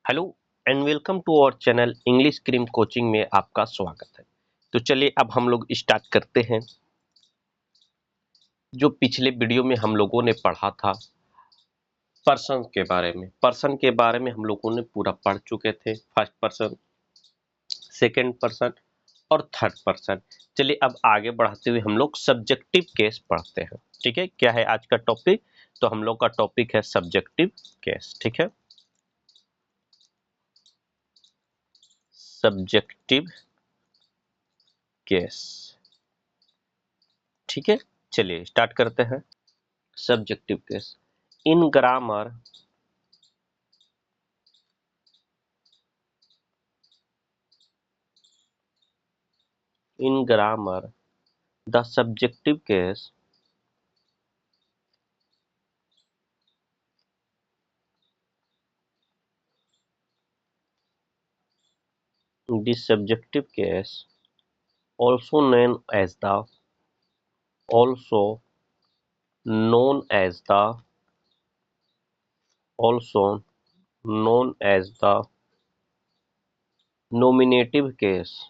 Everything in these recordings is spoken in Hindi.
Hello and welcome to our channel English cream coaching में आपका स्वागत है। तो चलिए अब हम लोग स्टार्ट करते हैं। जो पिछले वीडियो में हम लोगों ने पढ़ा था पर्सन के बारे में हम लोगों ने पूरा पढ़ चुके थे। फर्स्ट पर्सन, सेकंड पर्सन और थर्ड पर्सन। चलिए अब आगे बढ़ाते हुए हम लोग सब्जेक्टिव केस पढ़ते हैं। ठीक है, क्या है आज का टॉपिक? तो हम लोग का टॉपिक है सब्जेक्टिव केस। ठीक है, सब्जेक्टिव केस। ठीक है, चलिए स्टार्ट करते हैं। Subjective case in grammar, the subjective case also known as the also known as the also known as the nominative case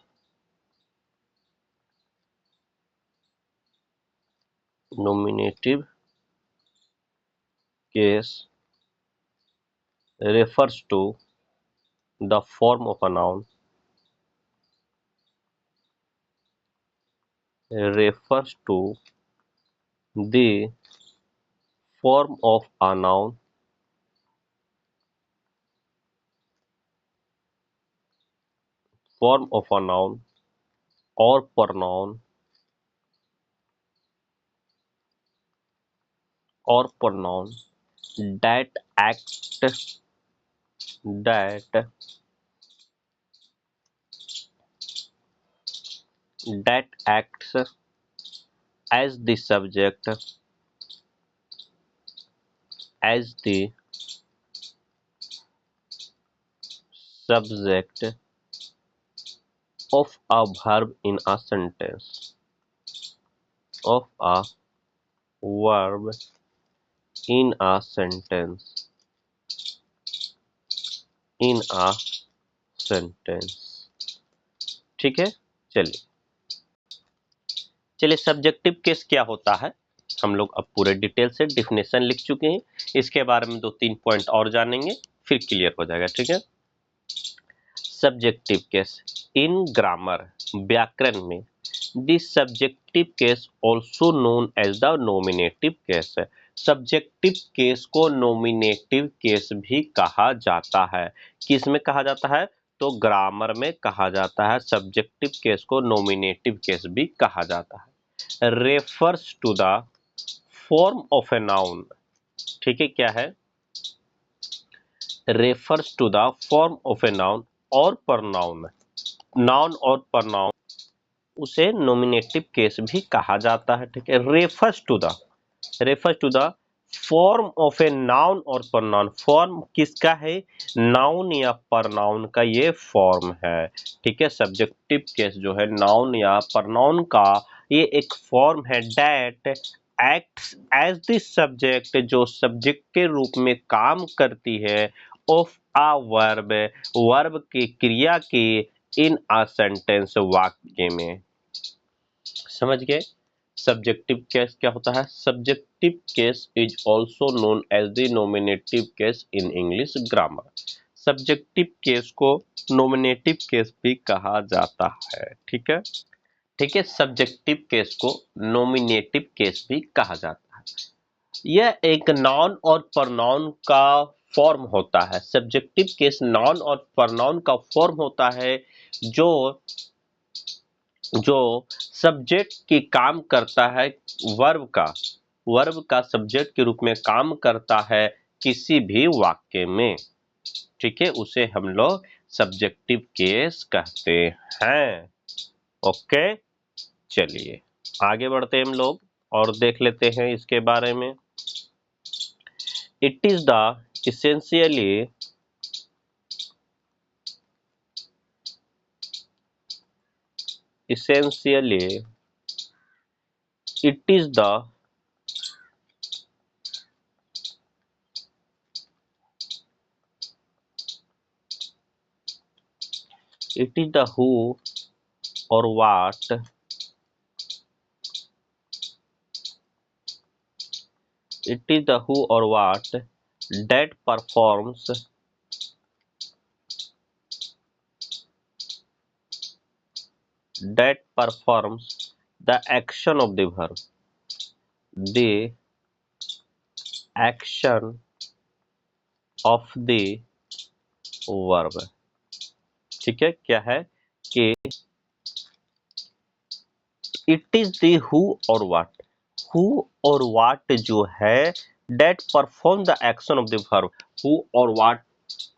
nominative case refers to the form of a noun refers to the form of a noun form of a noun or pronoun that act that that acts as the subject of a verb in a sentence of a verb in a sentence in a sentence। ठीक है, चलिए सब्जेक्टिव केस क्या होता है हम लोग अब पूरे डिटेल से डिफिनेशन लिख चुके हैं। इसके बारे में 2-3 पॉइंट और जानेंगे, फिर क्लियर हो जाएगा। ठीक है, सब्जेक्टिव केस इन ग्रामर, व्याकरण में this subjective case also known as the nominative case है। सब्जेक्टिव केस को नोमिनेटिव केस भी कहा जाता है। किस में कहा जाता है? तो ग्रामर में कहा जाता है। सब्जेक्टिव केस को नोमिनेटिव केस भी कहा जाता है। Refers to the form of a noun. ठीक है, क्या है? Refers to the form of a noun और प्रनाउन। नाउन और प्रनाउन उसे नोमिनेटिव केस भी कहा जाता है। ठीक है, refers to the form of a noun और प्रनाउन। फॉर्म किसका है? नाउन या प्रनाउन का ये फॉर्म है। ठीक है, सब्जेक्टिव केस जो है नाउन या प्रनाउन का ये एक फॉर्म है। That acts as the subject, जो सब्जेक्ट के रूप में काम करती है। ऑफ आ वर्ब, वर्ब की क्रिया की। इन आ सेंटेंस, वाक्य में। समझ गए? सब्जेक्टिव केस क्या होता है? Subjective case is also known as the nominative case in English grammar. Subjective case को नोमिनेटिव केस भी कहा जाता है। ठीक है, सब्जेक्टिव केस को नोमिनेटिव केस भी कहा जाता है। यह एक नाउन और प्रनाउन का फॉर्म होता है। सब्जेक्टिव केस नाउन और प्रनाउन का फॉर्म होता है जो सब्जेक्ट की काम करता है। वर्ब का सब्जेक्ट के रूप में काम करता है किसी भी वाक्य में। ठीक है, उसे हम लोग सब्जेक्टिव केस कहते हैं। ओके, चलिए आगे बढ़ते हैं हम लोग और देख लेते हैं इसके बारे में। It is the essentially it is the It is the who or what. It is the who or what that performs the action of the verb. The action of the verb. ठीक है, क्या है कि इट इज द हु और व्हाट। हु और व्हाट जो है that perform the action of the verb. Who और व्हाट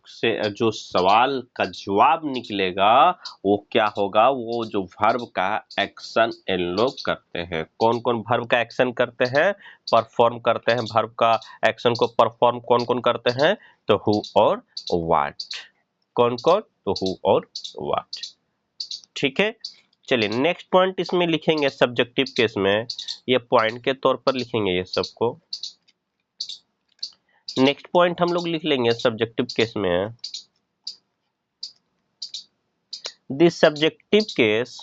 से जो सवाल का जवाब निकलेगा वो क्या होगा, वो जो वर्ब का एक्शन इन लोग करते हैं। कौन कौन वर्ब का एक्शन करते हैं, परफॉर्म करते हैं। वर्ब का एक्शन को परफॉर्म कौन कौन करते हैं, तो हु और व्हाट। कौन कौन, तो हु और व्हाट। ठीक है, चलिए नेक्स्ट पॉइंट इसमें लिखेंगे सब्जेक्टिव केस में, ये पॉइंट के तौर पर लिखेंगे ये सबको। नेक्स्ट पॉइंट हम लोग लिख लेंगे सब्जेक्टिव केस में, this subjective case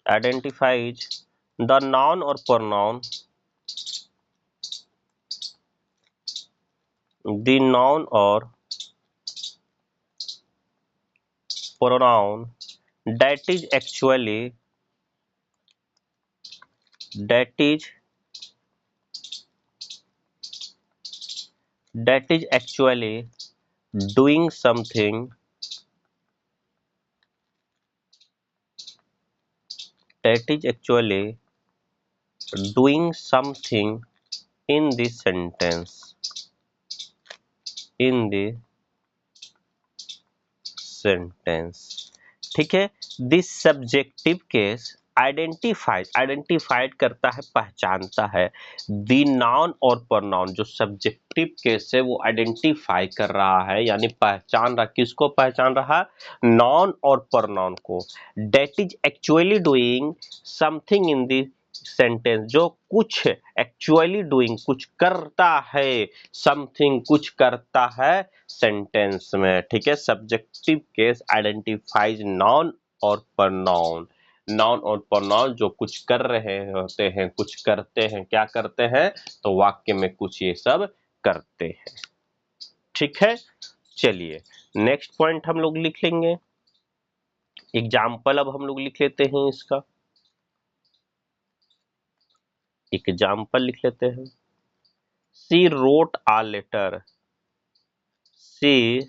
identifies the noun or pronoun, the noun or pronoun that is actually doing something, in the sentence, ठीक है। दिस सब्जेक्टिव केस आइडेंटिफाइड करता है, पहचानता है दी नाउन और प्रोनाउन। जो सब्जेक्टिव केस है वो आइडेंटिफाई कर रहा है, यानी पहचान रहा। किसको पहचान रहा, नाउन और प्रोनाउन को। That is actually doing something in the sentence, जो कुछ एक्चुअली डूइंग कुछ करता है, समथिंग कुछ करता है सेंटेंस में। ठीक है, सब्जेक्टिव केस आइडेंटिफाइज नाउन और प्रोनाउन। नाउन और प्रोनाउन जो कुछ कर रहे होते हैं, कुछ करते हैं, क्या करते हैं, तो वाक्य में कुछ ये सब करते हैं। ठीक है, चलिए नेक्स्ट पॉइंट हम लोग लिख लेंगे। एग्जाम्पल अब हम लोग लिख लेते हैं इसका, एग्जाम्पल लिख लेते हैं। She wrote a letter, she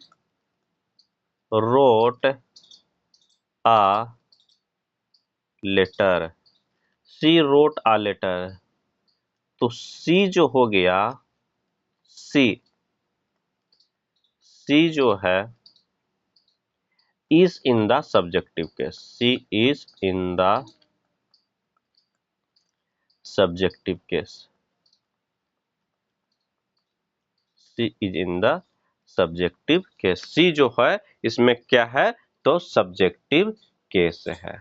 wrote a letter, she wrote a letter. तो सी जो हो गया, सी जो है is in the subjective case, she is in the subjective case, she is in the subjective case. She जो है इसमें क्या है, तो सब्जेक्टिव केस है।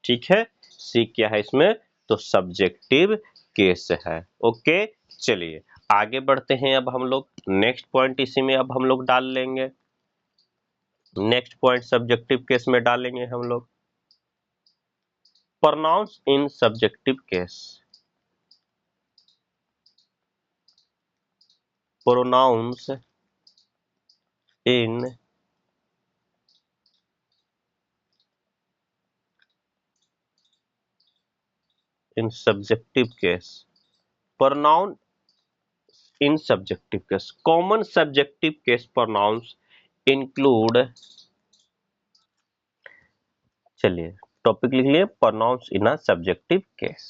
ठीक है, सी क्या है इसमें, तो सब्जेक्टिव केस है। ओके, चलिए आगे बढ़ते हैं। अब हम लोग नेक्स्ट पॉइंट इसी में अब हम लोग डाल लेंगे। नेक्स्ट पॉइंट सब्जेक्टिव केस में डालेंगे हम लोग, pronouns in subjective case, pronouns in subjective case, pronoun in subjective case. Common subjective case pronouns include, चलिए टॉपिक लिख लिए, pronouns in a subjective case.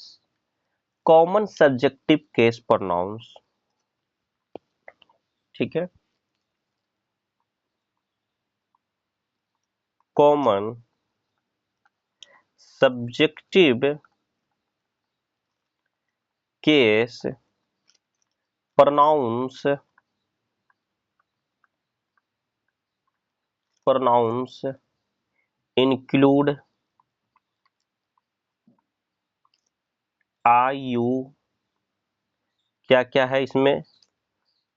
Common subjective case pronouns, ठीक है, common subjective case pronouns include I you, क्या क्या है इसमें,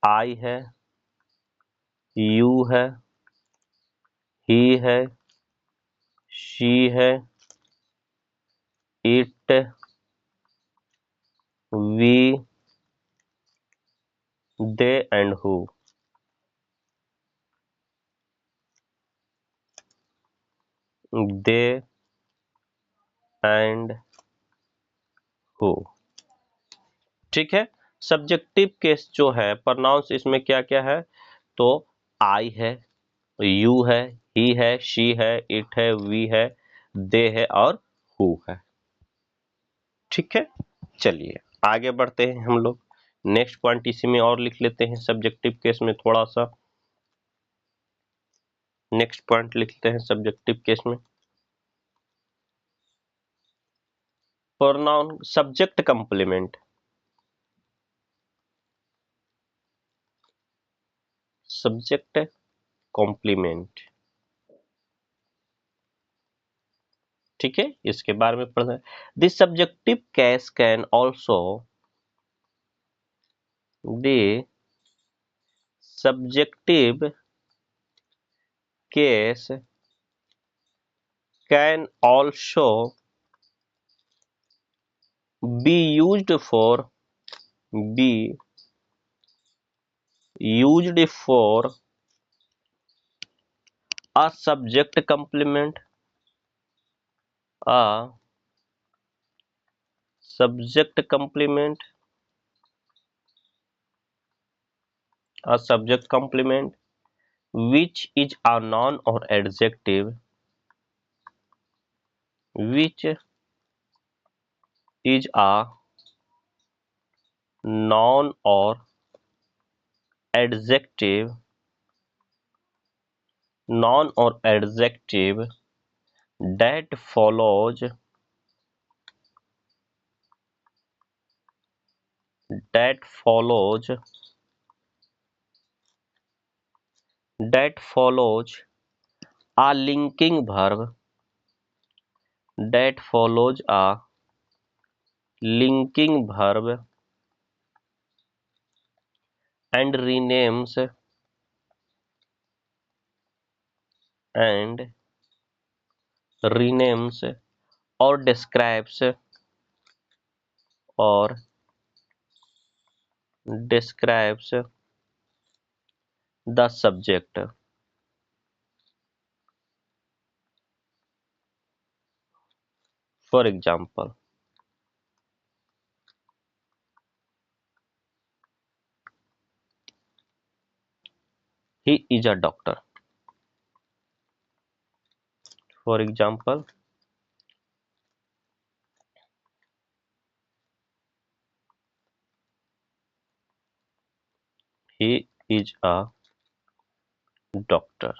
आई है, यू है, ही है, शी है, it, we, they and who. They and who, ठीक है। सब्जेक्टिव केस जो है प्रोनाउंस इसमें क्या क्या है, तो आई है, यू है, ही है, शी है, इट है, वी है, दे है और हु है। ठीक है, चलिए आगे बढ़ते हैं हम लोग। नेक्स्ट पॉइंट इसी में और लिख लेते हैं, सब्जेक्टिव केस में थोड़ा सा नेक्स्ट पॉइंट लिखते हैं सब्जेक्टिव केस में। Pronoun subject complement, subject complement, ठीक है, इसके बारे में पढ़ना है। This subjective case can also, the subjective case can also be used for be used for a subject complement, a subject complement, a subject complement which is a noun or adjective, which is a noun or adjective, noun or adjective that follows that follows that follows a linking verb, that follows a linking verb and renames and renames or or describes the subject. For example, he is a doctor. For example, he is a doctor.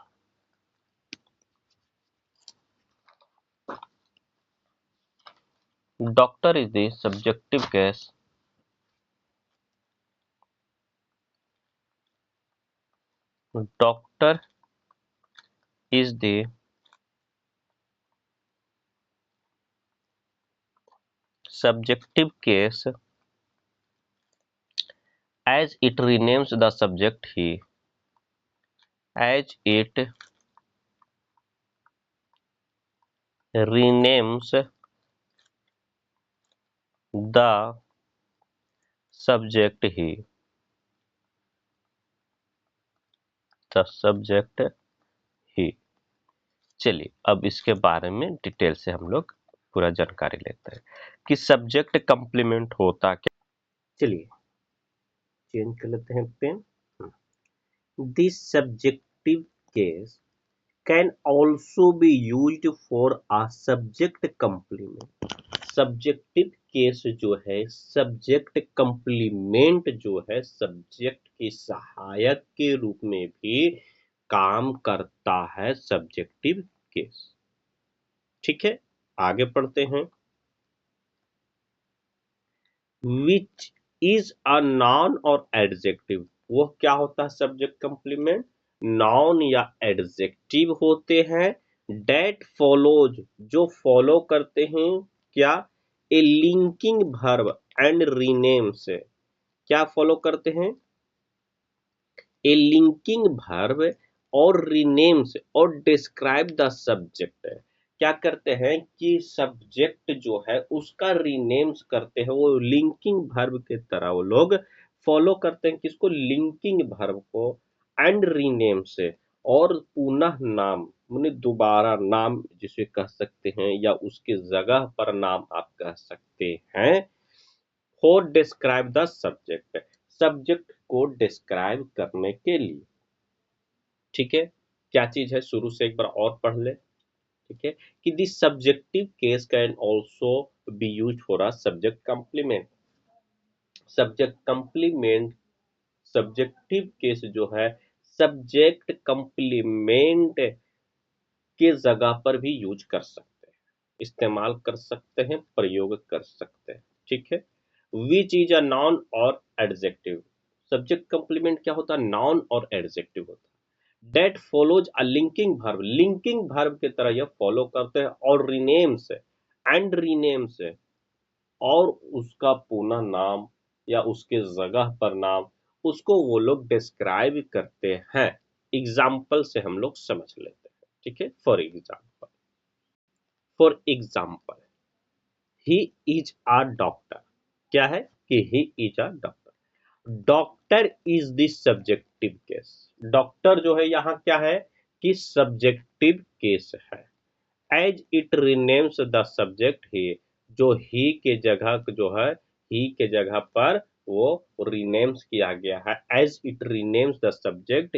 Doctor is the subjective case. Doctor is the subjective case as it renames the subject he, as it renames the subject he, the subject he। चलिए अब इसके बारे में डिटेल से हम लोग पूरा जानकारी लेते हैं कि सब्जेक्ट कंप्लीमेंट होता क्या। चलिए चेंज कर लेते हैं pen. This subjective case can also be used for a subject complement. Subjective case जो है सब्जेक्ट कंप्लीमेंट जो है सब्जेक्ट के सहायक के रूप में भी काम करता है सब्जेक्टिव केस। ठीक है, आगे पढ़ते हैं। विच इज अ नाउन और एडजेक्टिव, वो क्या होता है सब्जेक्ट कंप्लीमेंट, नाउन या एडजेक्टिव होते हैं डेट फॉलोज जो फॉलो करते हैं क्या, ए लिंकिंग वर्ब एंड रीनेम से, क्या फॉलो करते हैं, ए लिंकिंग वर्ब और रीनेम से और डिस्क्राइब द सब्जेक्ट, क्या करते हैं कि सब्जेक्ट जो है उसका रीनेम्स करते हैं, वो लिंकिंग वर्ब के तरह वो लोग फॉलो करते हैं किसको, लिंकिंग वर्ब को, एंड रीनेम से, और पुनः नाम माने दोबारा नाम जिसे कह सकते हैं या उसके जगह पर नाम आप कह सकते हैं, for describe the subject, subject को डिस्क्राइब करने के लिए। ठीक है, क्या चीज है, शुरू से एक बार और पढ़ ले। ठीक है, कि this subjective case can also B use for a subject complement, subject complement, subjective case जो है सब्जेक्ट कंप्लीमेंट के जगह पर भी यूज कर सकते हैं, इस्तेमाल कर सकते हैं, प्रयोग कर सकते हैं। ठीक है, विच इज अ नाउन और एडजेक्टिव, सब्जेक्ट कंप्लीमेंट क्या होता है, नाउन और एडजेक्टिव होता है। That follows a linking verb, linking verb की तरह यह फॉलो करते हैं, और रीनेम से, एंड रीनेम से, और उसका पुनः नाम या उसके जगह पर नाम, उसको वो लोग डिस्क्राइब करते हैं। एग्जाम्पल से हम लोग समझ लेते हैं। ठीक है, for example he is a doctor, क्या है कि he is a doctor, doctor is this subjective case, doctor जो है यहाँ क्या है कि सब्जेक्टिव केस है। As it renames the subject ही, जो ही के जगह जो है, ही के जगह पर वो रिनेम्स किया गया है, as it renames the subject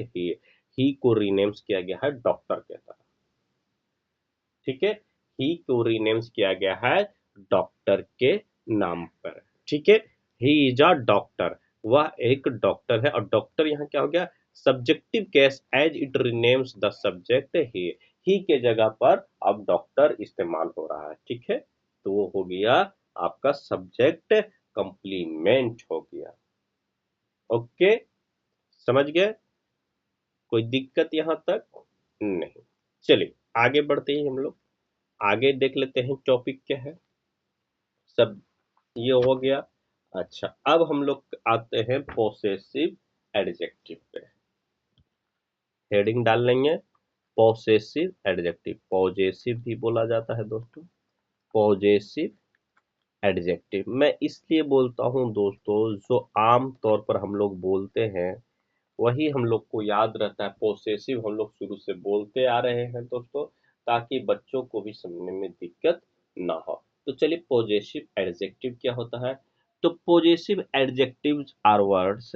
ही को रिनेम्स किया गया है डॉक्टर के तरह। ठीक है, ही को रिनेम्स किया गया है डॉक्टर के नाम पर। ठीक है, ही इज अ डॉक्टर, वह एक डॉक्टर है, और डॉक्टर यहाँ क्या हो गया, subjective case, as it renames the subject ही के जगह पर अब डॉक्टर इस्तेमाल हो रहा है। ठीक है, तो वो हो गया आपका सब्जेक्ट कंप्लीमेंट हो गया। ओके, समझ गए, कोई दिक्कत यहाँ तक नहीं। चलिए आगे बढ़ते हैं हम लोग, आगे देख लेते हैं टॉपिक क्या है। सब ये हो गया। अच्छा, अब हम लोग आते हैं पोसेसिव एडजेक्टिव पे, हेडिंग डाल लेंगे पोसेसिव एडजेक्टिव, पॉजेसिव भी बोला जाता है दोस्तों, पॉजेसिव एडजेक्टिव। मैं इसलिए बोलता हूं दोस्तों, जो आम तौर पर हम लोग बोलते हैं वही हम लोग को याद रहता है, पोसेसिव हम लोग शुरू से बोलते आ रहे हैं दोस्तों, ताकि बच्चों को भी समझने में दिक्कत ना हो। तो चलिए, पोजेसिव एडजेक्टिव क्या होता है, तो possessive adjectives are words,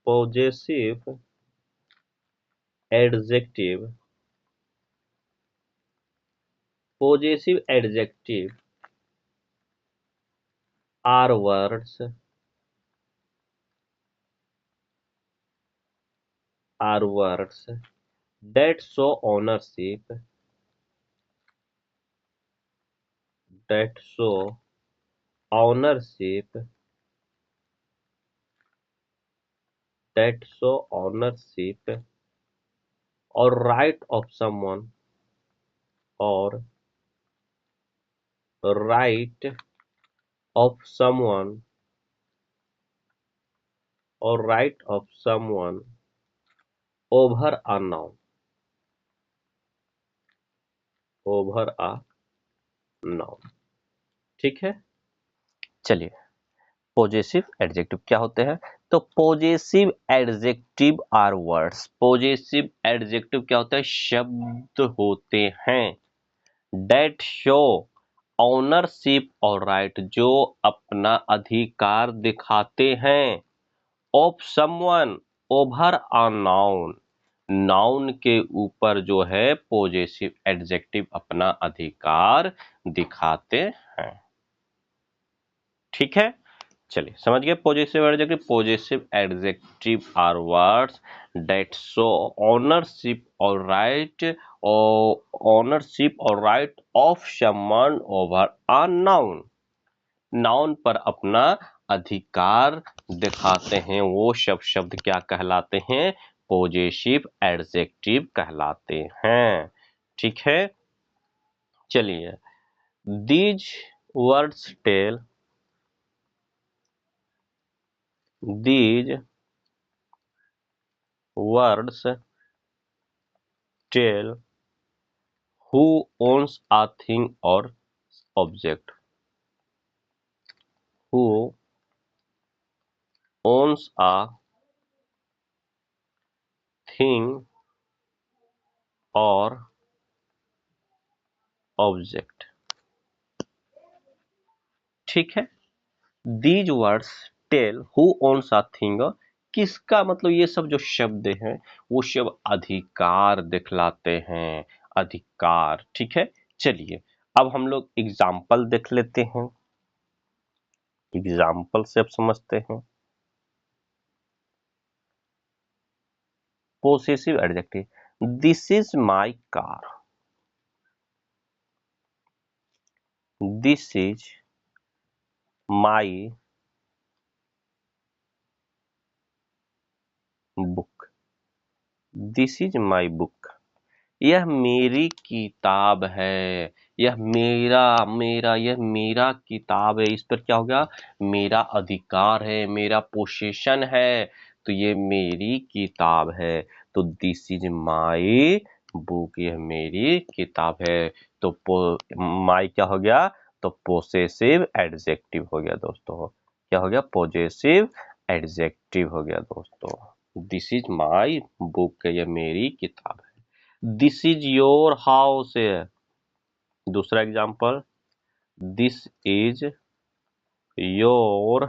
possessive adjective, possessive adjective are words, are words that show ownership, that show ownership, that show ownership or right of someone, or right of someone, or right of someone over a noun, over a noun। ठीक है, चलिए पोजेसिव एडजेक्टिव क्या होते हैं, तो possessive adjective are words, possessive adjective क्या होता है, शब्द होते हैं, डेट शो ऑनरशिप और राइट, जो अपना अधिकार दिखाते हैं, of someone over a noun, noun के ऊपर जो है पोजेसिव एडजेक्टिव अपना अधिकार दिखाते हैं। ठीक है, चलिए समझ गए possessive adjective, possessive adjective are words that show ownership और राइट, ओनरशिप और right of someone over a noun, noun पर अपना अधिकार दिखाते हैं वो सब शब्द क्या कहलाते हैं? पॉजेसिव एडजेक्टिव कहलाते हैं। ठीक है, चलिए, these words tell, these words tell who owns a thing or object, who owns a thing or object. ठीक है, these words tell who owns a thing, किसका मतलब ये सब जो शब्द हैं वो सब अधिकार दिखलाते हैं, अधिकार। ठीक है, चलिए अब हम लोग एग्जाम्पल देख लेते हैं, एग्जाम्पल से अब समझते हैं। Possessive adjective, this is my car, this is my book, this is my book, यह मेरी किताब है, यह मेरा मेरा यह मेरा किताब है। इस पर क्या हो गया? मेरा अधिकार है, मेरा पोसेशन है, तो ये मेरी किताब है। तो दिस इज माई बुक, यह मेरी किताब है। तो माई क्या हो गया? तो पोसेसिव एडजेक्टिव हो गया दोस्तों। क्या हो गया? पोजेसिव एडजेक्टिव हो गया दोस्तों। दिस इज माई बुक, यह मेरी किताब है। दिस इज योर हाउस है दूसरा example, this is your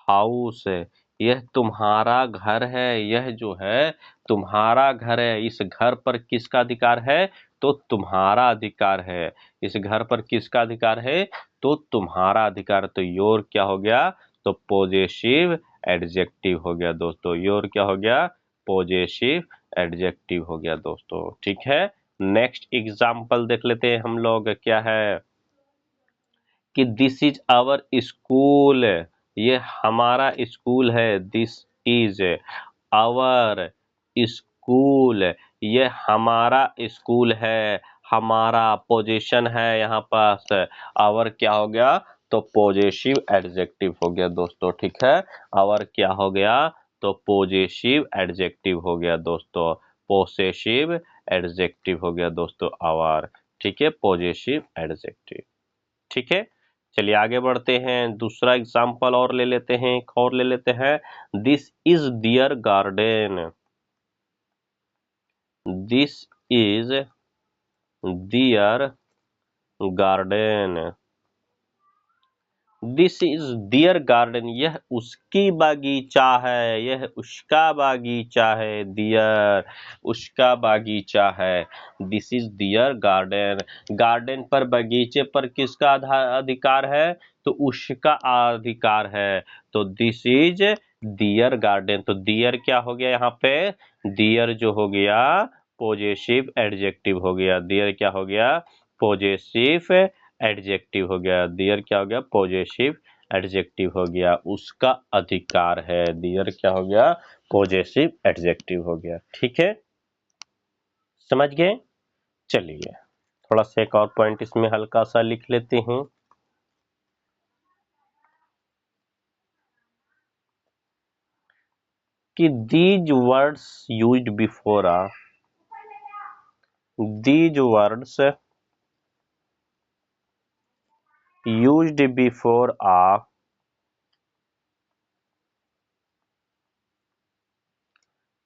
house है, यह तुम्हारा घर है, यह जो है तुम्हारा घर है। इस घर पर किसका अधिकार है? तो तुम्हारा अधिकार है। इस घर पर किसका अधिकार है? तो तुम्हारा अधिकार। तो योर क्या हो गया? तो पॉजेसिव एडजेक्टिव हो गया दोस्तों। योर क्या हो गया? पॉजेसिव एडजेक्टिव हो गया दोस्तों। ठीक है, नेक्स्ट एग्जाम्पल देख लेते हैं हम लोग। क्या है कि दिस इज आवर स्कूल, ये हमारा स्कूल है। दिस इज आवर स्कूल, ये हमारा स्कूल है, हमारा पोजीशन है यहाँ पास। आवर क्या हो गया? तो पॉजेसिव एडजेक्टिव हो गया दोस्तों। ठीक है, आवर क्या हो गया? तो पॉजेसिव एडजेक्टिव हो गया दोस्तों। पोसेसिव एडजेक्टिव हो गया दोस्तों आवर। ठीक है, पॉजेसिव एडजेक्टिव। ठीक है, चलिए आगे बढ़ते हैं। दूसरा एग्जाम्पल और ले लेते हैं, एक और ले लेते हैं। This is their garden, this is their garden, this is their garden, यह उसकी बागीचा है, यह उसका बागीचा है। दियर उसका बागीचा है। This is their garden, garden पर बगीचे पर किसका अधिकार है? तो उसका अधिकार है। तो दिस इज दियर गार्डन। तो दियर क्या हो गया यहाँ पे? दियर जो हो गया पॉजेसिव एडजेक्टिव हो गया। दियर क्या हो गया? पॉजेसिव एडजेक्टिव हो गया। दियर क्या हो गया? पॉजेसिव एडजेक्टिव हो गया। उसका अधिकार है। दियर क्या हो गया? पॉजेसिव एडजेक्टिव हो गया। ठीक है, समझ गए? चलिए थोड़ा सा एक और पॉइंट इसमें हल्का सा लिख लेते हैं कि these words used before a, these words used before a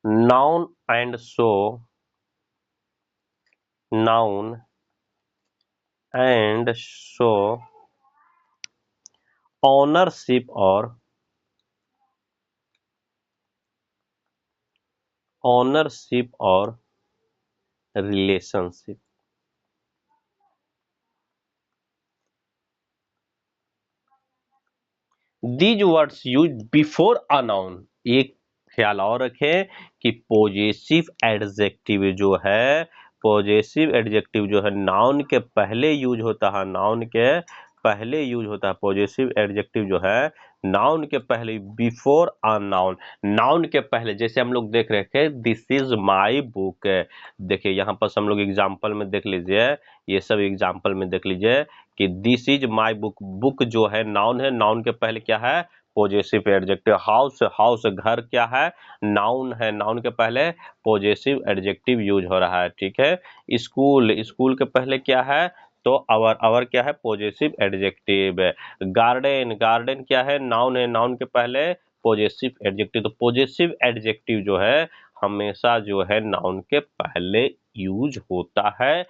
noun and so, noun and so ownership or ownership or relationship। These words use before a noun, एक ख्याल और रखें कि पॉजेसिव एडजेक्टिव जो है, पॉजेसिव एडजेक्टिव जो है नाउन के पहले यूज होता है, नाउन के पहले यूज होता है, पॉजेसिव एडजेक्टिव जो है नाउन के पहले, बिफोर अ नाउन, नाउन के पहले। जैसे हम लोग देख रहे थे दिस इज माई बुक, देखिए यहाँ पर हम लोग एग्जाम्पल में देख लीजिए, ये सब एग्जाम्पल में देख लीजिए कि this is my book, book जो है नाउन है, नाउन के पहले क्या है, पॉजेसिव एडजेक्टिव। हाउस, हाउस घर क्या है, नाउन है, नाउन के पहले पॉजेसिव एडजेक्टिव यूज हो रहा है, ठीक है। स्कूल, स्कूल के पहले क्या है, तो अवर, अवर क्या है, पॉजेसिव एडजेक्टिव। गार्डन, गार्डन क्या है, नाउन है, नाउन के पहले पॉजेसिव एडजेक्टिव। तो पॉजेसिव एडजेक्टिव जो है हमेशा जो है नाउन के पहले यूज होता है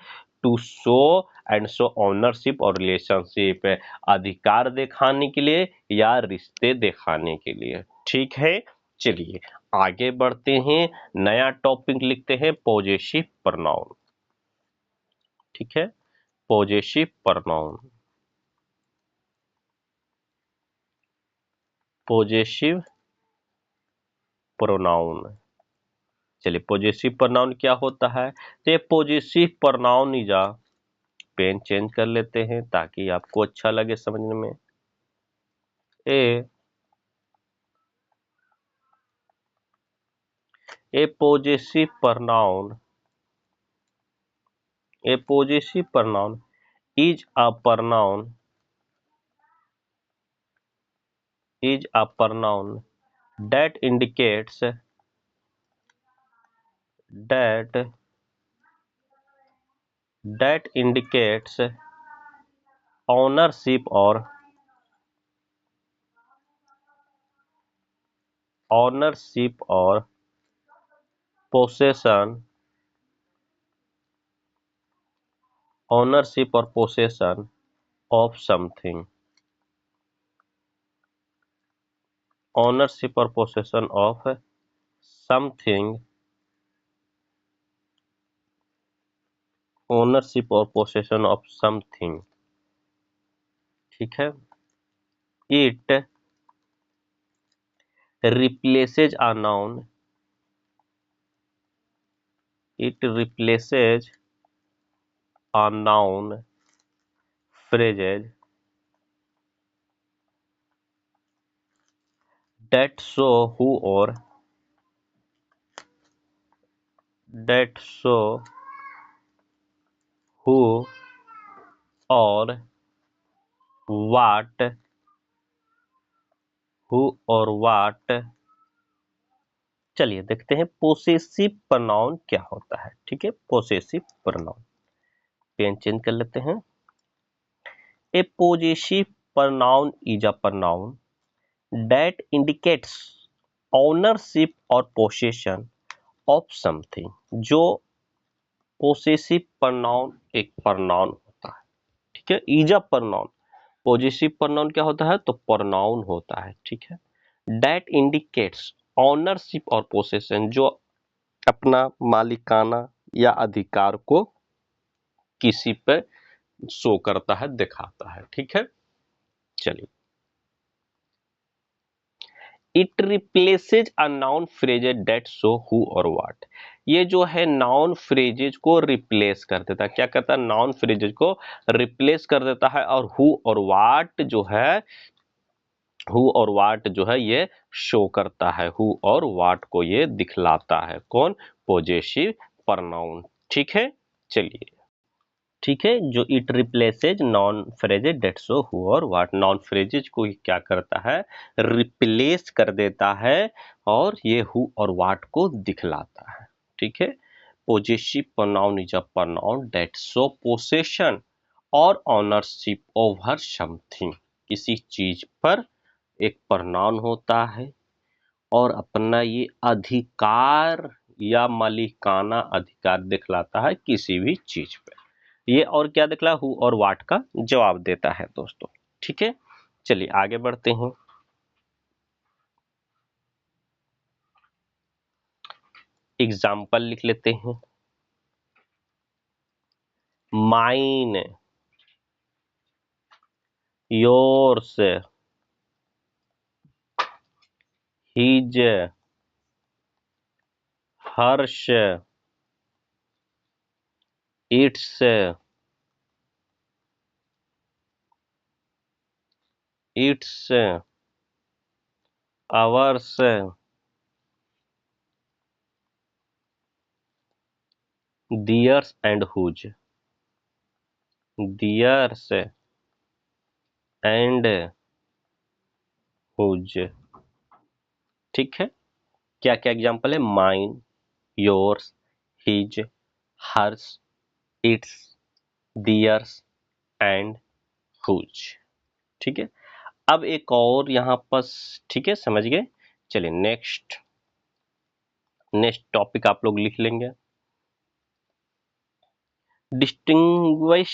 to show and show ownership और रिलेशनशिप, अधिकार दिखाने के लिए या रिश्ते दिखाने के लिए, ठीक है। चलिए आगे बढ़ते हैं, नया टॉपिक लिखते हैं पॉजेसिव प्रोनाउन, ठीक है। Possessive pronoun, possessive pronoun. चलिए पॉजेसिव प्रोनाउन क्या होता है, तो ये possessive pronoun is a, pen change कर लेते हैं ताकि आपको अच्छा लगे समझने में। A possessive pronoun, a possessive pronoun is a pronoun, is a pronoun that indicates, that that indicates ownership or, ownership or possession, ownership or possession of something, ownership or possession of something, ownership or possession of something, ठीक है। it replaces a noun, it replaces a noun phrases that show who or, that show who or what, who और what। चलिए देखते हैं पोसेसिव प्रोनाउन क्या होता है, ठीक है। पोसेसिव प्रोनाउन, पेन चेंज कर लेते हैं। A possessive pronoun is a pronoun that indicates ownership और पोसेशन ऑफ समथिंग। जो पोसेसिव प्रोनाउन एक प्रोनाउन होता है, ठीक है। Is a pronoun, positive pronoun क्या होता है, तो प्रोनाउन होता है, ठीक है। दैट इंडिकेट्स ऑनरशिप और पोसेशन, जो अपना मालिकाना या अधिकार को किसी पे शो करता है, दिखाता है, ठीक है। चलिए, it replaces a noun phrases that show who और व्हाट। ये जो है नाउन फ्रेजेज को रिप्लेस कर देता है, क्या करता है, नाउन फ्रेजेज को रिप्लेस कर देता है, और हु और व्हाट जो है, हु और वाट जो है ये शो करता है, हु और वाट को ये दिखलाता है, कौन, पॉजेसिव प्रोनाउन, ठीक है। चलिए, ठीक है, जो it replaces noun phrases that show who और वाट, नॉन फ्रेजेज को क्या करता है, रिप्लेस कर देता है, और ये हु और वाट को दिखलाता है, ठीक है। Possessive pronoun is a pronoun that show possession और ऑनरशिप ओवर समथिंग। किसी चीज पर एक प्रनाउन होता है और अपना ये अधिकार या मालिकाना अधिकार दिखलाता है किसी भी चीज पे। ये और क्या दिखला, हु और वाट का जवाब देता है दोस्तों, ठीक है। चलिए आगे बढ़ते हैं। एग्जाम्पल लिख लेते हैं। Mine, yours, his, Harsh, it's, its, ours, theirs and whose, theirs and whose। ठीक है, क्या क्या एग्जाम्पल है? Mine, yours, his, hers, its, theirs and whose. ठीक है, अब एक और यहाँ पर, ठीक है, समझ गए। चलिए नेक्स्ट टॉपिक आप लोग लिख लेंगे। Distinguish,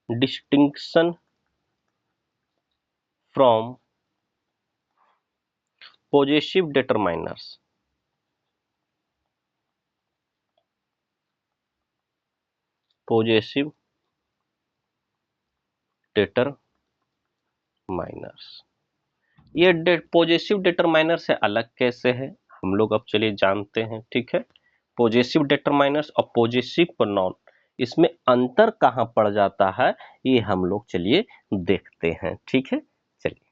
distinction from possessive determiners, possessive determiners. ये पोजेसिव डिटरमाइनर से अलग कैसे है, हम लोग अब चलिए जानते हैं। ठीक है, पोजेसिव डिटरमाइनर्स और पोजेसिव प्रोनाउन, इसमें अंतर कहां पड़ जाता है, ये हम लोग चलिए देखते हैं। ठीक है, चलिए।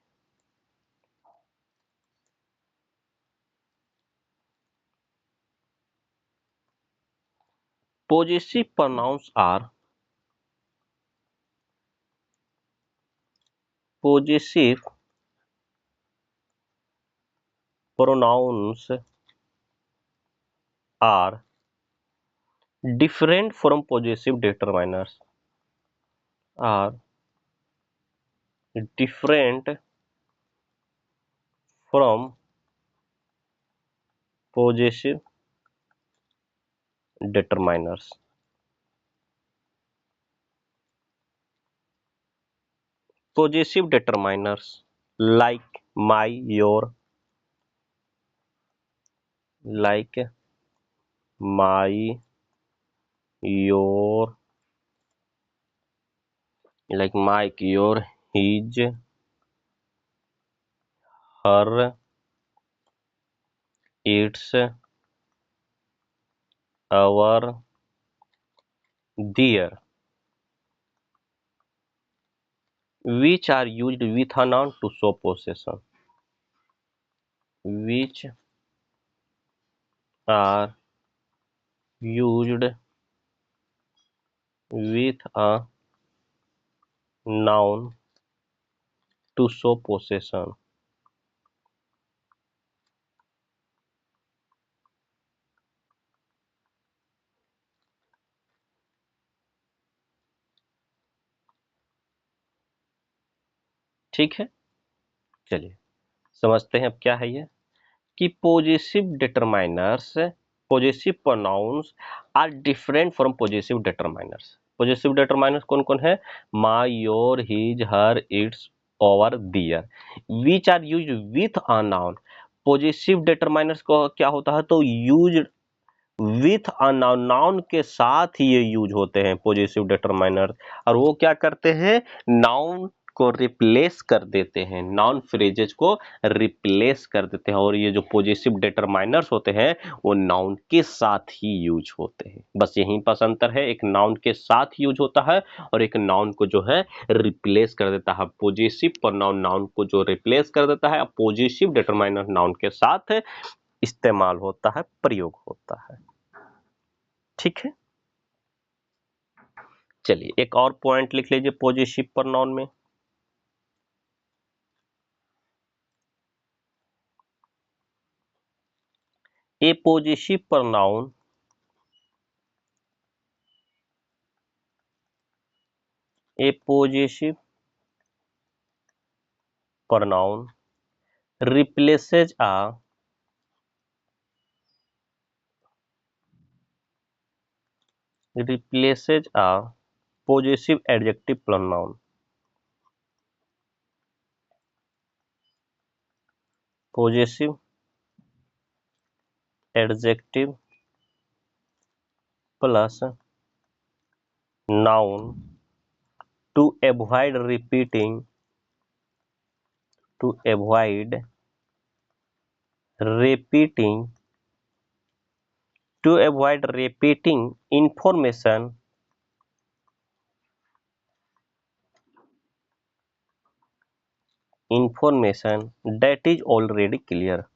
Possessive pronouns are, possessive pronouns are different from possessive determiners, are different from possessive determiners। Possessive determiners like my, your, like my, your, like Mike, your, his, her, its, our, their, which are used with a noun to show possession, which are used with a noun to show possession। ठीक है, चलिए समझते हैं अब क्या है ये, कि possessive determiners, possessive pronouns are different from possessive determiners. Possessive determiners कौन कौन है? My, your, his, her, its, our, their, which are used with a noun. Possessive determiners को क्या होता है, तो use with a noun, noun के साथ ही ये यूज होते हैं पोजेसिव डिटरमाइनर। और वो क्या करते हैं, नाउन को रिप्लेस कर देते हैं, नाउन फ्रेजेस को रिप्लेस कर देते हैं। और ये जो पोजेसिव डिटरमाइनर्स होते हैं वो नाउन के साथ ही यूज होते हैं। बस यहीं पर अंतर है, एक नाउन के साथ यूज होता है और एक नाउन को जो है रिप्लेस कर देता है। पोजेसिव प्रोनाउन नाउन को जो रिप्लेस कर देता है, पोजेसिव डिटरमाइनर नाउन के साथ इस्तेमाल होता है, प्रयोग होता है। ठीक है, चलिए एक और पॉइंट लिख लीजिए पोजेसिव प्रोनाउन में। ए possessive pronoun, A possessive pronoun replaces a, replaces a possessive adjective pronoun, possessive adjective plus noun to avoid repeating, to avoid repeating, to avoid repeating information information that is already clear,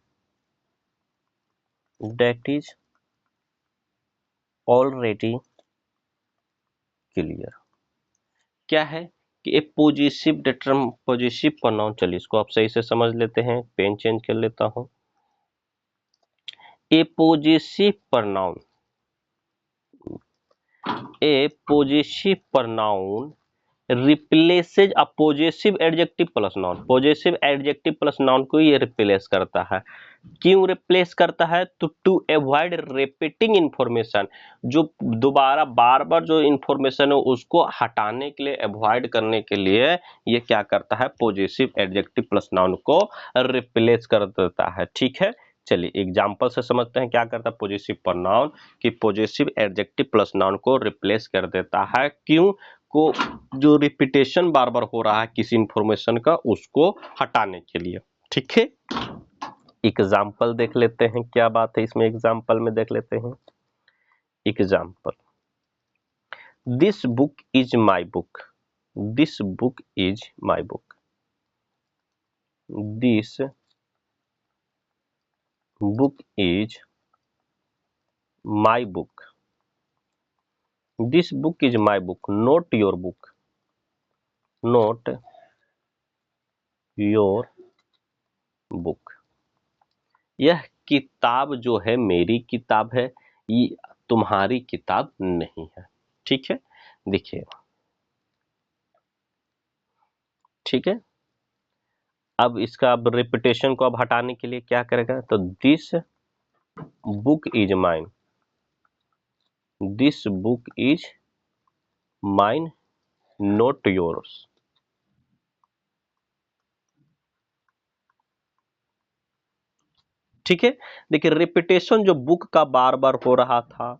that is already clear। क्या है कि ए पॉजिटिव पॉजिटिव प्रोनाउन, चलिए इसको आप सही से समझ लेते हैं, पेन चेंज कर लेता हूं। A positive pronoun, a positive pronoun replaces a positive adjective plus noun, positive adjective plus noun को ये रिप्लेस करता है। क्यों रिप्लेस करता है? तो टू अवॉइड रिपीटिंग इंफॉर्मेशन, जो दोबारा बार बार जो इंफॉर्मेशन है उसको हटाने के लिए, अवॉइड करने के लिए ये क्या करता है, पॉजिटिव एडजेक्टिव प्लस नाउन को रिप्लेस कर देता है। ठीक है, चलिए एग्जांपल से समझते हैं क्या करता है पॉजिटिव प्रोनाउन, कि पॉजिटिव एडजेक्टिव प्लस नाउन को रिप्लेस कर देता है। क्यों? को जो रिपीटेशन बार बार हो रहा है किसी इंफॉर्मेशन का, उसको हटाने के लिए। ठीक है, एग्जाम्पल देख लेते हैं, क्या बात है इसमें, एग्जाम्पल में देख लेते हैं। Example, this book is my book, this book is my book, this book is my book, this book is my book, not your book, not your book. यह किताब जो है मेरी किताब है, ये तुम्हारी किताब नहीं है। ठीक है, देखिए, ठीक है, अब इसका अब रिपीटेशन को अब हटाने के लिए क्या करेगा, तो this book is mine, this book is mine, not yours. ठीक है, देखिए रिपीटेशन जो बुक का बार बार हो रहा था,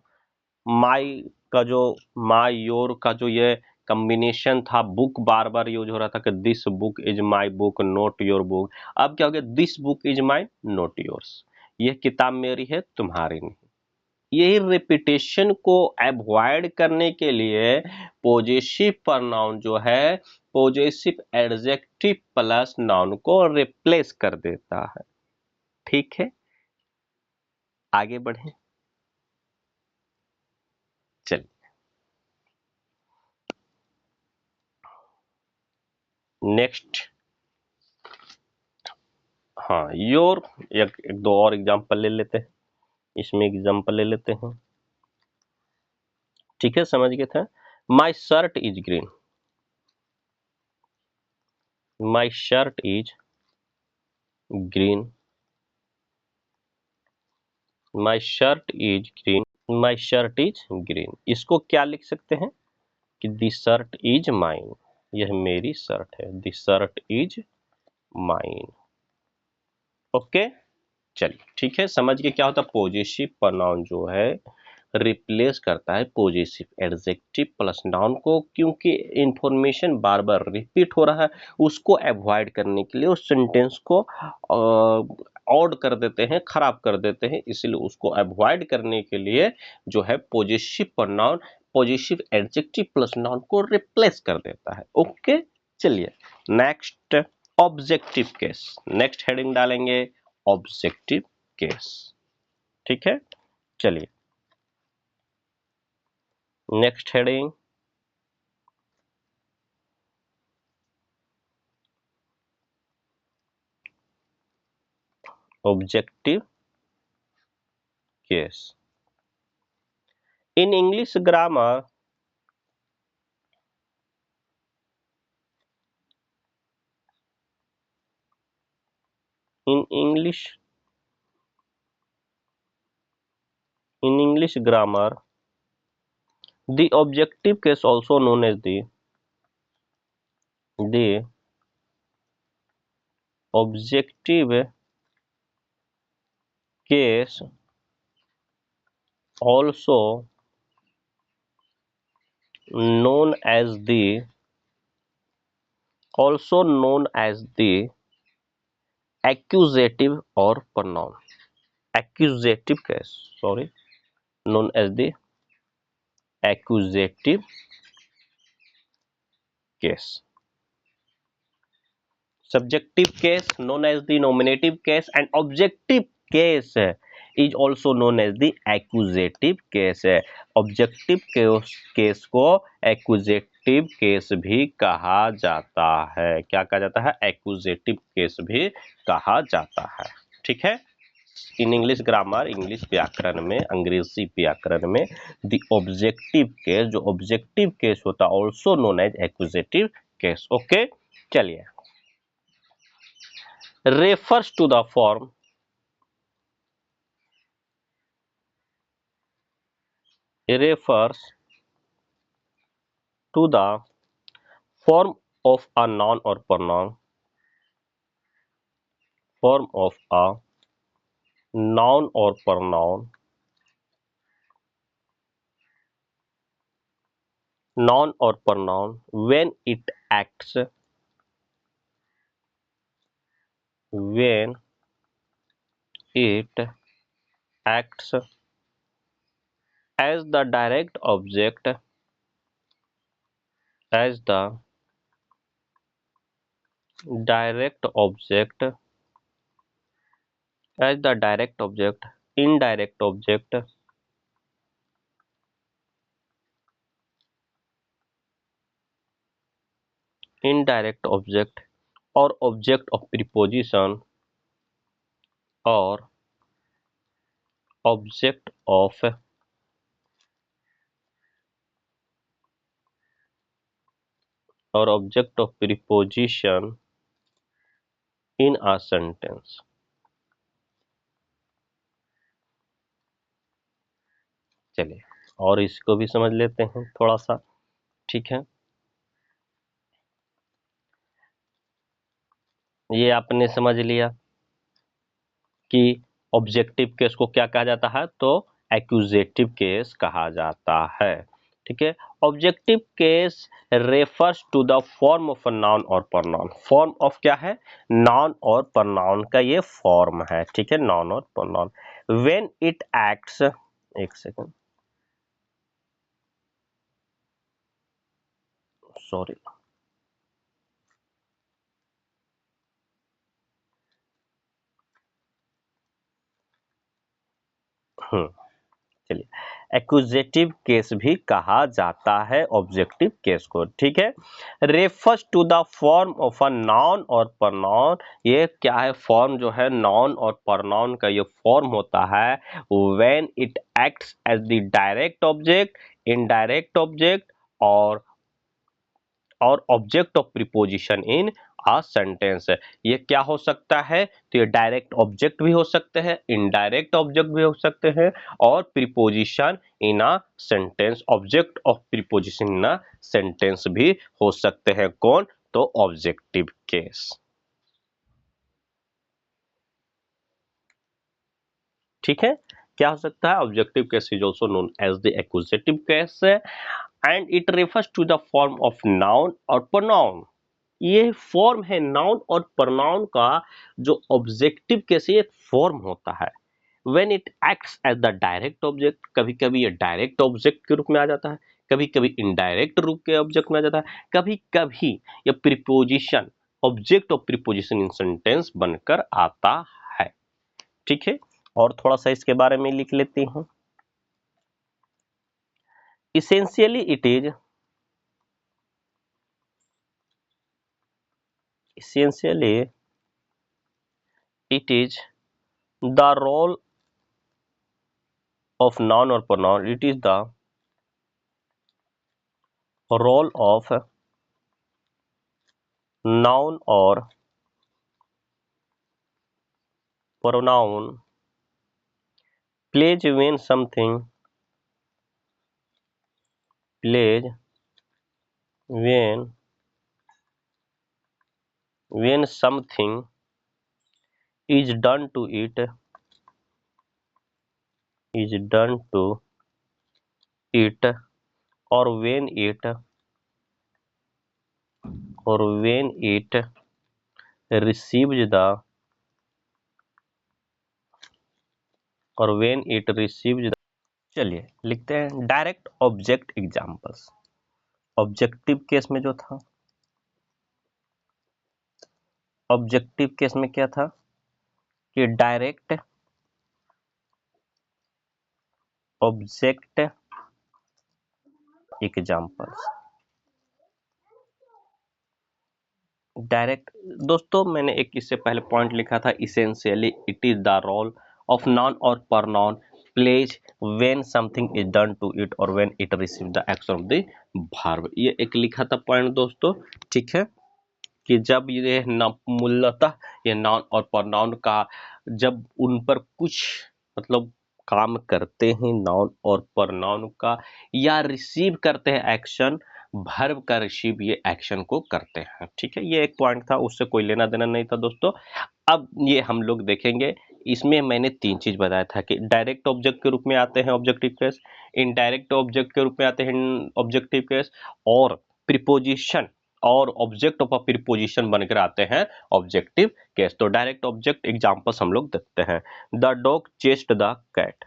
माई का जो माई योर का जो ये कॉम्बिनेशन था, बुक बार बार यूज हो रहा था कि this book is my book not your book. अब क्या हो गया, this book is my not yours, ये किताब मेरी है तुम्हारी नहीं। यही रिपीटेशन को अवॉइड करने के लिए पॉजिटिव प्रोनाउन जो है पॉजिटिव एडजेक्टिव प्लस नाउन को रिप्लेस कर देता है। ठीक है, आगे बढ़े, चलिए नेक्स्ट। हाँ, योर, एक दो और एग्जांपल ले लेते हैं, इसमें एग्जांपल ले लेते हैं। ठीक है, समझ गए थे। My shirt is green, my shirt is green, my shirt is green, my shirt is green. इसको क्या लिख सकते हैं कि दी शर्ट इज माइन, यह मेरी शर्ट है, दी शर्ट इज माइन। ओके, चलिए ठीक है, समझ गए क्या होता है पॉजिटिव प्रोनाउन जो है रिप्लेस करता है पॉजिटिव एडजेक्टिव प्लस नाउन को, क्योंकि इंफॉर्मेशन बार बार रिपीट हो रहा है, उसको अवॉइड करने के लिए उस सेंटेंस को ऑड कर देते हैं, खराब कर देते हैं, इसलिए उसको अवॉइड करने के लिए जो है positive pronoun positive adjective plus noun को रिप्लेस कर देता है। ओके, चलिए next, objective case, next heading डालेंगे ऑब्जेक्टिव केस। ठीक है, चलिए next heading, objective case. In English grammar, in English, in English grammar the objective case also known as the objective case also known as the accusative or pronoun, accusative case, sorry, known as the accusative case। subjective case known as the nominative case, and objective case is also known as the accusative case. Objective case को एक्यूजेटिव केस भी कहा जाता है। क्या कहा जाता है? एक्यूजेटिव केस भी कहा जाता है। ठीक है, इन इंग्लिश ग्रामर, इंग्लिश व्याकरण में, अंग्रेजी व्याकरण में द ऑब्जेक्टिव केस, जो ऑब्जेक्टिव केस होता है also known as accusative case. Okay, चलिए, refers to the form, refers to the form of a noun or pronoun, form of a noun or pronoun, noun or pronoun when it acts, when it acts as the direct object, as the direct object, as the direct object, indirect object, indirect object, or object of preposition, or object of preposition in a sentence। चलिए, और इसको भी समझ लेते हैं थोड़ा सा। ठीक है, ये आपने समझ लिया कि ऑब्जेक्टिव केस को क्या कहा जाता है, तो एक्यूजेटिव केस कहा जाता है। ठीक है, objective case refers to the form of a noun और प्रोनाउन। फॉर्म ऑफ क्या है? नाउन और प्रोनाउन का ये फॉर्म है। ठीक है, नाउन और प्रोनाउन व्हेन इट एक्ट्स, एक सेकंड, सॉरी, चलिए, एक्यूजेटिव केस भी कहा जाता है ऑब्जेक्टिव केस को। ठीक है, refers to the form of a noun और प्रोनाउन, ये क्या है? फॉर्म जो है नाउन और प्रोनाउन का ये फॉर्म होता है when it acts as the direct object, indirect object और object of preposition in a sentence. ये क्या हो सकता है? तो ये डायरेक्ट ऑब्जेक्ट भी हो सकते हैं, इनडायरेक्ट ऑब्जेक्ट भी हो सकते हैं, और preposition in a sentence, object of preposition in a sentence भी हो सकते हैं। कौन? तो ऑब्जेक्टिव केस। ठीक है, क्या हो सकता है? Objective case is also known as the accusative case, and it refers to the form of noun और प्रोनाउन। ये फॉर्म है नाउन और प्रोनाउन का, जो ऑब्जेक्टिव कैसे एक फॉर्म होता है when it acts as the direct object. कभी कभी ये डायरेक्ट ऑब्जेक्ट के रूप में आ जाता है, कभी कभी इनडायरेक्ट रूप के ऑब्जेक्ट में आ जाता है, कभी कभी ये preposition, object of preposition in sentence बनकर आता है। ठीक है, और थोड़ा सा इसके बारे में लिख लेते हैं। Essentially it is, essentially it is the role of noun or pronoun, it is the role of noun or pronoun plays when something, plays when something is done to it, is done to it, or when it, or when it receives the, or when it receives the। चलिए लिखते हैं direct object examples. Objective case में जो था, ऑब्जेक्टिव केस में क्या था कि डायरेक्ट ऑब्जेक्ट एग्जांपल्स। डायरेक्ट दोस्तों मैंने एक इससे पहले पॉइंट लिखा था, essentially it is the role of noun और pronoun plays when something is done to it और when it receives the action of the verb. ये एक लिखा था पॉइंट दोस्तों, ठीक है, कि जब ये मूलतः ये नाउन और pronoun का जब उन पर कुछ मतलब काम करते हैं नाउन और pronoun का, या रिसीव करते हैं एक्शन, वर्ब का रिसीव ये एक्शन को करते हैं, ठीक है। ये एक पॉइंट था, उससे कोई लेना देना नहीं था दोस्तों। अब ये हम लोग देखेंगे, इसमें मैंने तीन चीज बताया था कि डायरेक्ट ऑब्जेक्ट के रूप में आते हैं ऑब्जेक्टिव केस, इनडायरेक्ट ऑब्जेक्ट के रूप में आते हैं ऑब्जेक्टिव केस, और प्रीपोजिशन और ऑब्जेक्ट ऑफ अ प्रीपोजिशन बनकर आते हैं ऑब्जेक्टिव केस। तो डायरेक्ट ऑब्जेक्ट एग्जांपल्स हम लोग देखते हैं। The dog chased the cat.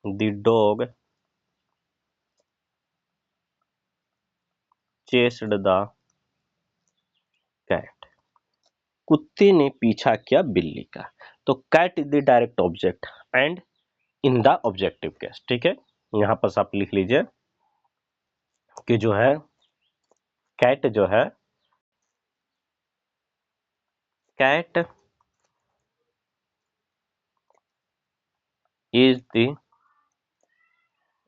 The dog chased the cat. कुत्ते ने पीछा किया बिल्ली का। तो cat is the direct object and in the objective case, ठीक है। यहां पर आप लिख लीजिए कि जो है कैट जो है, cat is the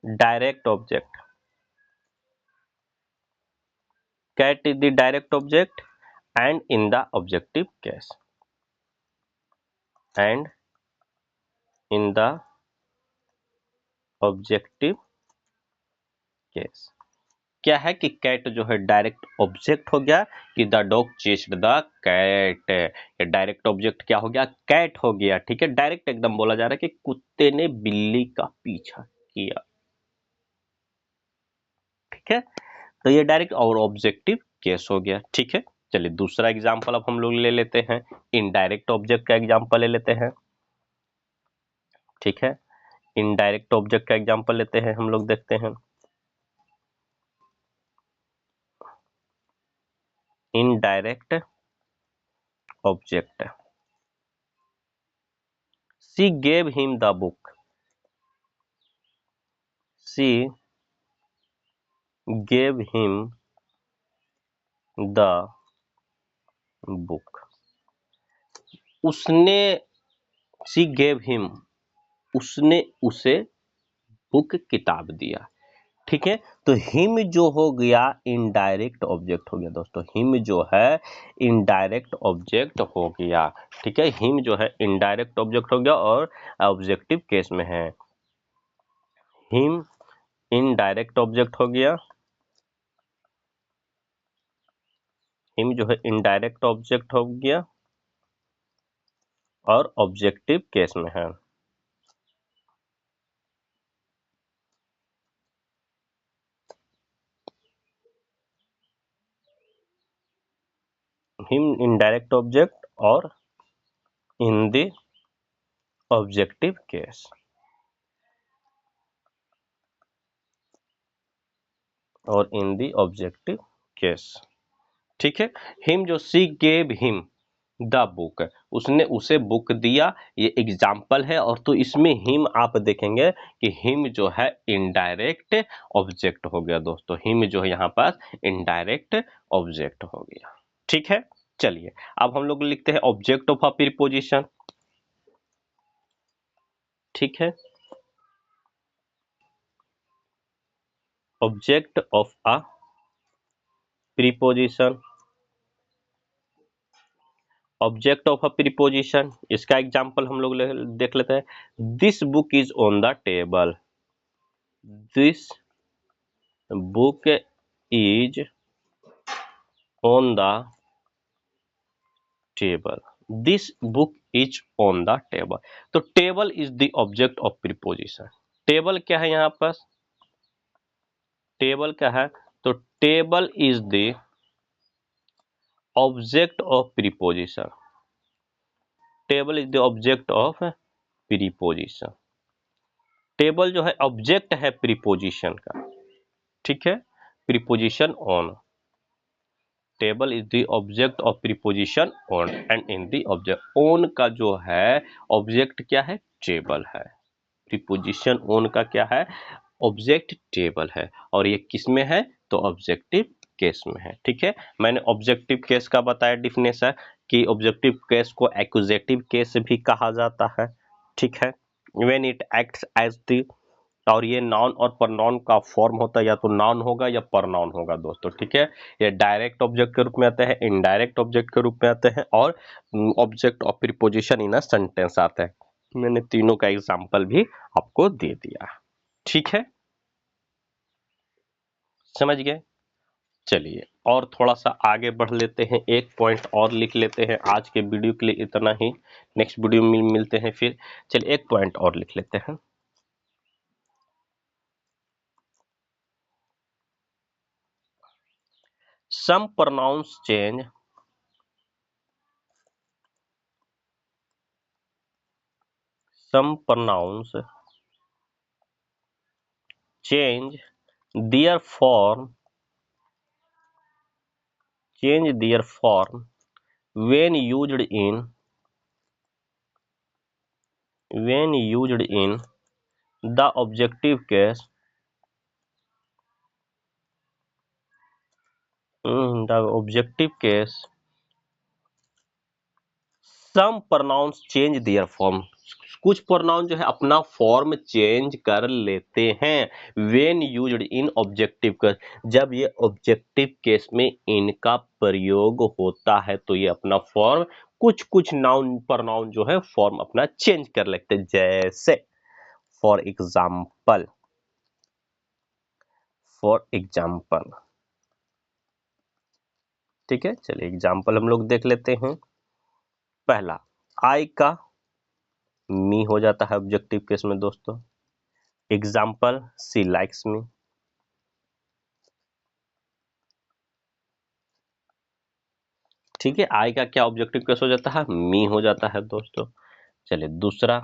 direct object, cat is the direct object and in the objective case, and in the objective case. क्या है कि कैट जो है डायरेक्ट ऑब्जेक्ट हो गया, कि the dog chased the cat, ये डायरेक्ट ऑब्जेक्ट क्या हो गया, कैट हो गया, ठीक है। डायरेक्ट एकदम बोला जा रहा है कि कुत्ते ने बिल्ली का पीछा किया, ठीक है। तो ये डायरेक्ट और ऑब्जेक्टिव केस हो गया, ठीक है। चलिए दूसरा एग्जांपल अब हम लोग ले लेते हैं, इनडायरेक्ट ऑब्जेक्ट का एग्जांपल ले लेते हैं, ठीक है। इनडायरेक्ट ऑब्जेक्ट का एग्जांपल लेते हैं हम लोग, देखते हैं indirect object. She gave him the book, she gave him the book। उसने, she gave him, उसने उसे बुक किताब दिया, ठीक है। तो हिम जो हो गया इनडायरेक्ट ऑब्जेक्ट हो गया दोस्तों, हिम जो है इनडायरेक्ट ऑब्जेक्ट हो गया, ठीक है। हिम जो है इनडायरेक्ट ऑब्जेक्ट हो गया और ऑब्जेक्टिव केस में है। हिम इनडायरेक्ट ऑब्जेक्ट हो गया, हिम जो है इनडायरेक्ट ऑब्जेक्ट हो गया और ऑब्जेक्टिव केस में है। हिम इनडायरेक्ट ऑब्जेक्ट और इन द ऑब्जेक्टिव केस, और इन द ऑब्जेक्टिव केस, ठीक है। हिम जो सी गेव हिम द बुक, उसने उसे बुक दिया, ये एग्जाम्पल है। और तो इसमें हिम आप देखेंगे कि हिम जो है इनडायरेक्ट ऑब्जेक्ट हो गया दोस्तों, हिम जो है यहाँ पास इनडायरेक्ट ऑब्जेक्ट हो गया, ठीक है। चलिए अब हम लोग लिखते हैं ऑब्जेक्ट ऑफ अ प्रीपोजिशन, ठीक है। Object of a preposition, object of a preposition, इसका एग्जांपल हम लोग देख लेते हैं। This book is on the table, this book is on the table, this book is on the table. तो table is the object of preposition. Table क्या है यहाँ पर, टेबल क्या है, तो table is the object of preposition, table is the object of preposition. Table जो है ऑब्जेक्ट है प्रीपोजिशन का, ठीक है। Preposition on, table is the object of preposition on and in the object. On का जो है ऑब्जेक्ट क्या है, टेबल है। प्रीपोजिशन ऑन का क्या है, ऑब्जेक्ट टेबल है, और ये किस में है, तो ऑब्जेक्टिव केस में है। ठीक है, मैंने ऑब्जेक्टिव केस का बताया डिफिनेशन कि ऑब्जेक्टिव केस को एक्यूजेटिव केस भी कहा जाता है। ठीक है, when it acts as the, और ये नाउन और प्रनाउन का फॉर्म होता है, या तो नाउन होगा या प्रनाउन होगा दोस्तों। ठीक है, ये डायरेक्ट ऑब्जेक्ट के रूप में आते हैं, इनडायरेक्ट ऑब्जेक्ट के रूप में आते हैं, और object of preposition in a sentence आता है। मैंने तीनों का एग्जांपल भी आपको दे दिया। ठीक है, समझ गए। चलिए और थोड़ा सा आगे बढ़ लेते हैं, एक पॉइंट और लिख लेते हैं। आज के वीडियो के लिए इतना ही, नेक्स्ट वीडियो में मिलते हैं फिर। चलिए एक पॉइंट और लिख लेते हैं। Some pronouns change, some pronouns change their form, when used in, the objective case, some pronouns change their form, कुछ प्रोनाउन जो है अपना फॉर्म चेंज कर लेते हैं when used in objective case, जब ये ऑब्जेक्टिव केस में इनका प्रयोग होता है तो ये अपना फॉर्म, कुछ कुछ नाउन प्रोनाउन जो है फॉर्म अपना चेंज कर लेते हैं। जैसे फॉर एग्जाम्पल, ठीक है, चलिए एग्जाम्पल हम लोग देख लेते हैं। पहला, आई का मी हो जाता है ऑब्जेक्टिव केस में दोस्तों। एग्जाम्पल, सी लाइक्स मी। ठीक है, आई का क्या ऑब्जेक्टिव केस हो जाता है, मी हो जाता है दोस्तों। चलिए दूसरा,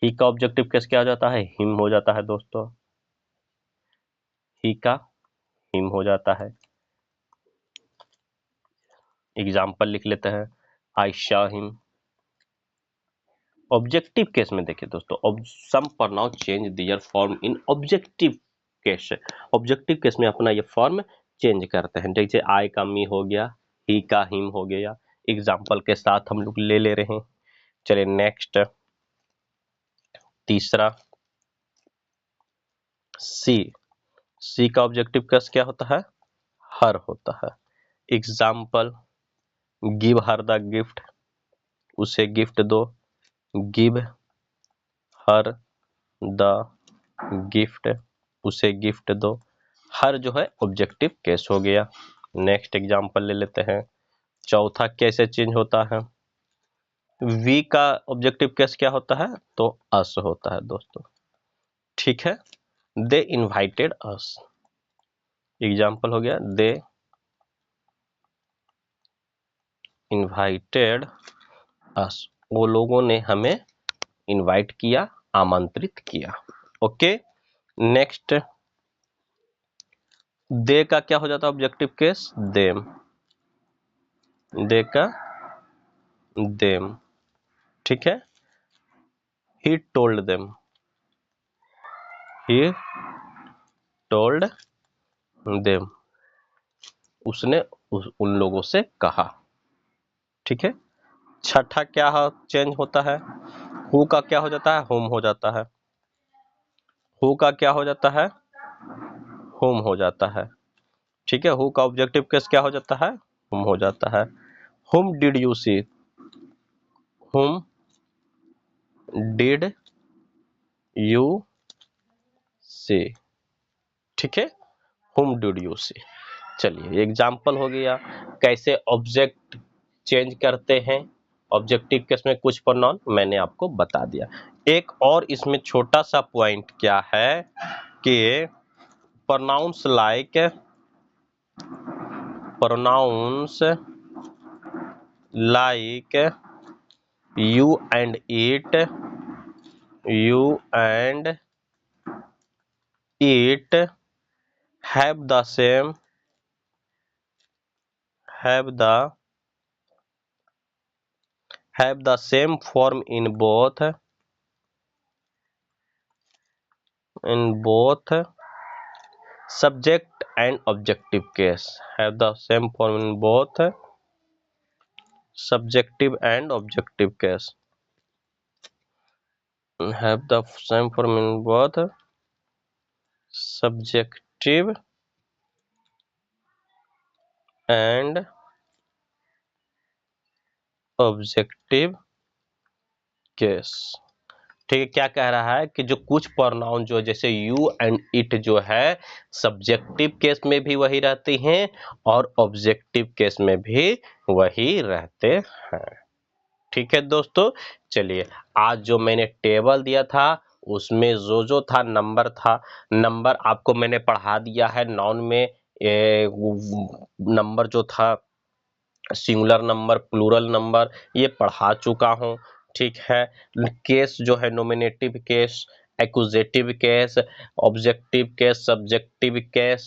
ही का ऑब्जेक्टिव केस क्या हो जाता है, हिम हो जाता है दोस्तों। ही का हिम हो जाता है। एग्जाम्पल लिख लेते हैं, I saw him. Objective case में देखिए दोस्तों, some pronoun change their form in objective case, objective case में अपना ये फॉर्म चेंज करते हैं। जैसे आई का मी हो गया, ही का हिम हो गया, एग्जाम्पल के साथ हम लोग ले ले रहे हैं। चलिए नेक्स्ट, तीसरा, सी का ऑब्जेक्टिव केस क्या होता है, हर होता है। Example, give her the gift, उसे गिफ्ट दो। गिव हर द गिफ्ट, उसे गिफ्ट दो। हर जो है ऑब्जेक्टिव केस हो गया। नेक्स्ट एग्जाम्पल ले लेते हैं। चौथा कैसे चेंज होता है, वी का ऑब्जेक्टिव केस क्या होता है, तो अस होता है दोस्तों। ठीक है, दे इनवाइटेड अस। एग्जाम्पल हो गया, दे इनवाइटेड अस, वो लोगों ने हमें इनवाइट किया, आमंत्रित किया। ओके, नेक्स्ट, दे का क्या हो जाता है ऑब्जेक्टिव केस, देम। दे का देम। ठीक है, he told them, he told them, उसने उन लोगों से कहा। ठीक है, छठा क्या चेंज होता है, हु का क्या हो जाता है, होम हो जाता है। हु का क्या हो जाता है, होम हो जाता है। ठीक है, हु का ऑब्जेक्टिव केस क्या हो जाता है, होम हो जाता है। हुम डिड यू सी, हुम डिड यू सी। ठीक है, हुम डिड यू सी। चलिए एग्जाम्पल हो गया कैसे ऑब्जेक्ट चेंज करते हैं ऑब्जेक्टिव केस में कुछ प्रोनाउन, मैंने आपको बता दिया। एक और इसमें छोटा सा पॉइंट क्या है कि pronouns like you and it, you and it, have the same form in both subject and objective case. Have the same form in both subjective and objective case. Have the same form in both subjective and objective case. ठीक है, क्या कह रहा है कि जो कुछ प्रोनाउन जो जैसे यू एंड इट जो है सब्जेक्टिव केस में भी वही रहती हैं और ऑब्जेक्टिव केस में भी वही रहते हैं। ठीक है दोस्तों, चलिए आज जो मैंने टेबल दिया था उसमें जो था नंबर आपको मैंने पढ़ा दिया है। नाउन में नंबर जो था सिंगुलर नंबर, प्लूरल नंबर ये पढ़ा चुका हूं। ठीक है, केस जो है nominative case, accusative case, objective case, subjective case,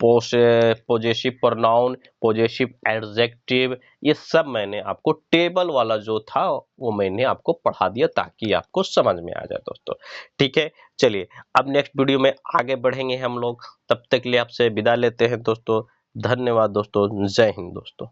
possessive pronoun, possessive adjective, ये सब मैंने आपको टेबल वाला जो था वो मैंने आपको पढ़ा दिया ताकि आपको समझ में आ जाए दोस्तों। ठीक है, चलिए अब नेक्स्ट वीडियो में आगे बढ़ेंगे हम लोग। तब तक के लिए आपसे विदा लेते हैं दोस्तों। धन्यवाद दोस्तों, जय हिंद दोस्तों।